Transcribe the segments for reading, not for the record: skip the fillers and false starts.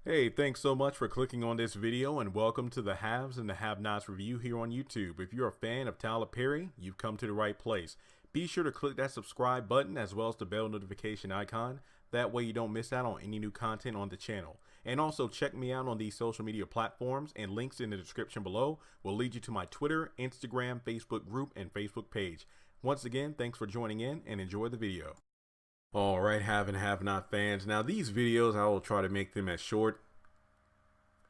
Hey, thanks so much for clicking on this video and welcome to the Haves and the Have-Nots review here on YouTube. If you're a fan of Tyler Perry, you've come to the right place. Be sure to click that subscribe button as well as the bell notification icon. That way you don't miss out on any new content on the channel. And also check me out on these social media platforms, and links in the description below will lead you to my Twitter, Instagram, Facebook group, and Facebook page. Once again, thanks for joining in and enjoy the video. All right, have and have not fans. Now these videos, I will try to make them as short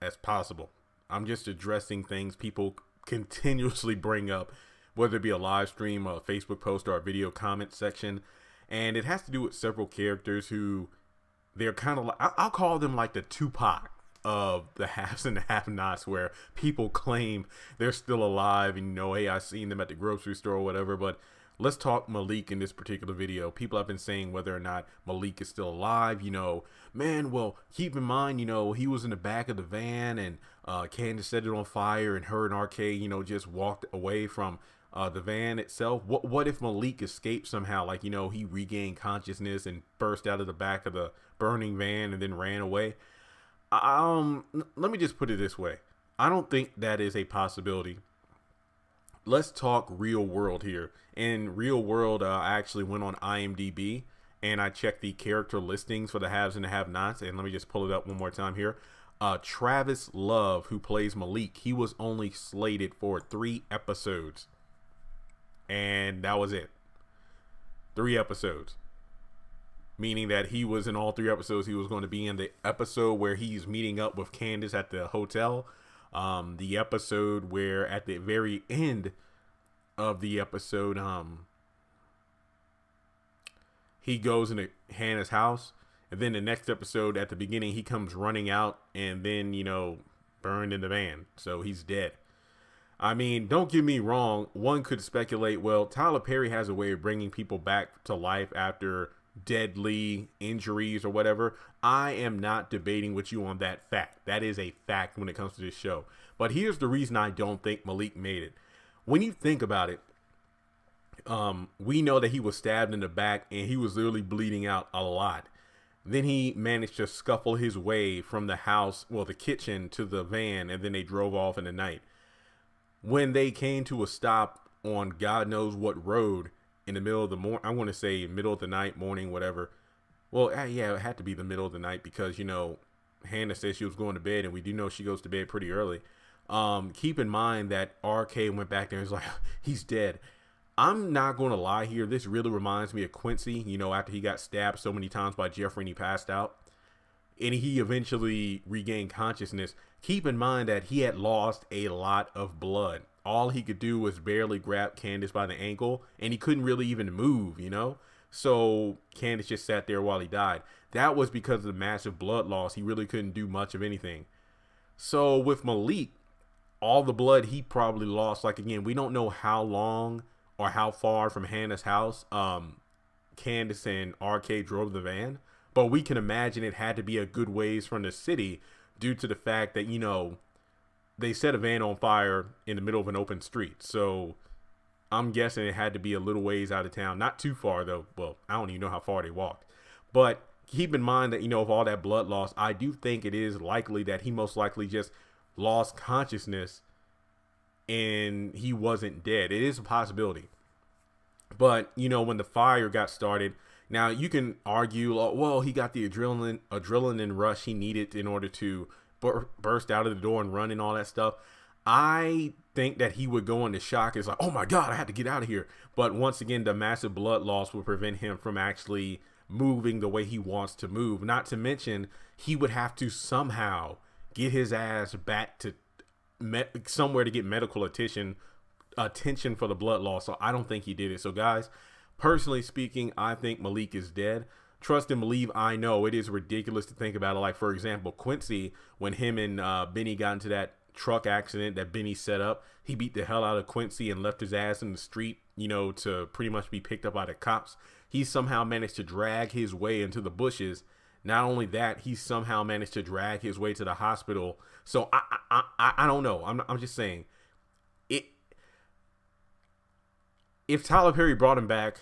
as possible. I'm just addressing things people continuously bring up, whether it be a live stream, a Facebook post, or a video comment section. And it has to do with several characters who they're kind of like, I'll call them like the Tupac of the haves and the have-nots, where people claim they're still alive and, hey, I seen them at the grocery store or whatever. But let's talk Malik in this particular video. People have been saying whether or not Malik is still alive. Man, well, keep in mind, he was in the back of the van and Candace set it on fire, and her and RK, just walked away from the van itself. What if Malik escaped somehow? Like, he regained consciousness and burst out of the back of the burning van and then ran away. Let me just put it this way. I don't think that is a possibility. Let's talk real world here. In real world, I actually went on IMDb and I checked the character listings for the haves and the have-nots. And let me just pull it up one more time here. Travis Love, who plays Malik, he was only slated for 3 episodes. And that was it. 3 episodes. Meaning that he was in all 3 episodes. He was going to be in the episode where he's meeting up with Candace at the hotel. The episode where at the very end of the episode, he goes into Hannah's house, and then the next episode at the beginning, he comes running out and then, burned in the van. So he's dead. I mean, don't get me wrong. One could speculate, well, Tyler Perry has a way of bringing people back to life after deadly injuries or whatever. I am not debating with you on that fact. That is a fact when it comes to this show. But here's the reason I don't think Malik made it. When you think about it, we know that he was stabbed in the back and he was literally bleeding out a lot. Then he managed to scuffle his way from the house, well, the kitchen, to the van, and then they drove off in the night. When they came to a stop on God knows what road in the middle of the morning, I want to say middle of the night, morning, whatever. Well, yeah, it had to be the middle of the night because, Hannah said she was going to bed, and we do know she goes to bed pretty early. Keep in mind that RK went back there and was like, he's dead. I'm not going to lie here. This really reminds me of Quincy, after he got stabbed so many times by Jeffrey and he passed out. And he eventually regained consciousness. Keep in mind that he had lost a lot of blood. All he could do was barely grab Candace by the ankle, and he couldn't really even move, So Candace just sat there while he died. That was because of the massive blood loss. He really couldn't do much of anything. So with Malik, all the blood he probably lost, like, again, we don't know how long or how far from Hannah's house Candace and RK drove the van, but we can imagine it had to be a good ways from the city due to the fact that, they set a van on fire in the middle of an open street. So I'm guessing it had to be a little ways out of town. Not too far, though. Well, I don't even know how far they walked. But keep in mind that, of all that blood loss, I do think it is likely that he most likely just lost consciousness and he wasn't dead. It is a possibility. But, when the fire got started, now you can argue, well, he got the adrenaline rush he needed in order to burst out of the door and run and all that stuff. I think that he would go into shock. It's like, oh my God, I had to get out of here. But once again, the massive blood loss would prevent him from actually moving the way he wants to move. Not to mention, he would have to somehow get his ass back to somewhere to get medical attention for the blood loss. So I don't think he did it. So guys, personally speaking, I think Malik is dead. Trust and believe, I know it is ridiculous to think about it. Like, for example, Quincy, when him and Benny got into that truck accident that Benny set up, he beat the hell out of Quincy and left his ass in the street, to pretty much be picked up by the cops. He somehow managed to drag his way into the bushes. Not only that, he somehow managed to drag his way to the hospital. So I don't know. I'm just saying, if Tyler Perry brought him back,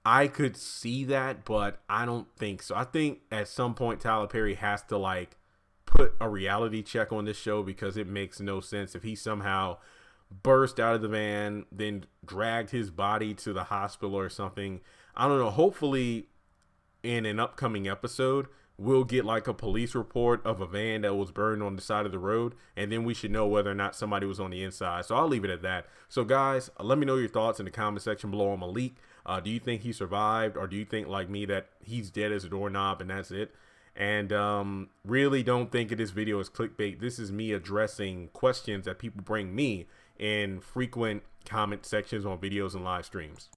I could see that, but I don't think so. I think at some point Tyler Perry has to, like, put a reality check on this show, because it makes no sense if he somehow burst out of the van, then dragged his body to the hospital or something. I don't know. Hopefully in an upcoming episode, we'll get like a police report of a van that was burned on the side of the road, and then we should know whether or not somebody was on the inside. So I'll leave it at that. So guys, let me know your thoughts in the comment section below on Malik. Do you think he survived, or do you think, like me, that he's dead as a doorknob and that's it? And really don't think of this video as clickbait. This is me addressing questions that people bring me in frequent comment sections on videos and live streams.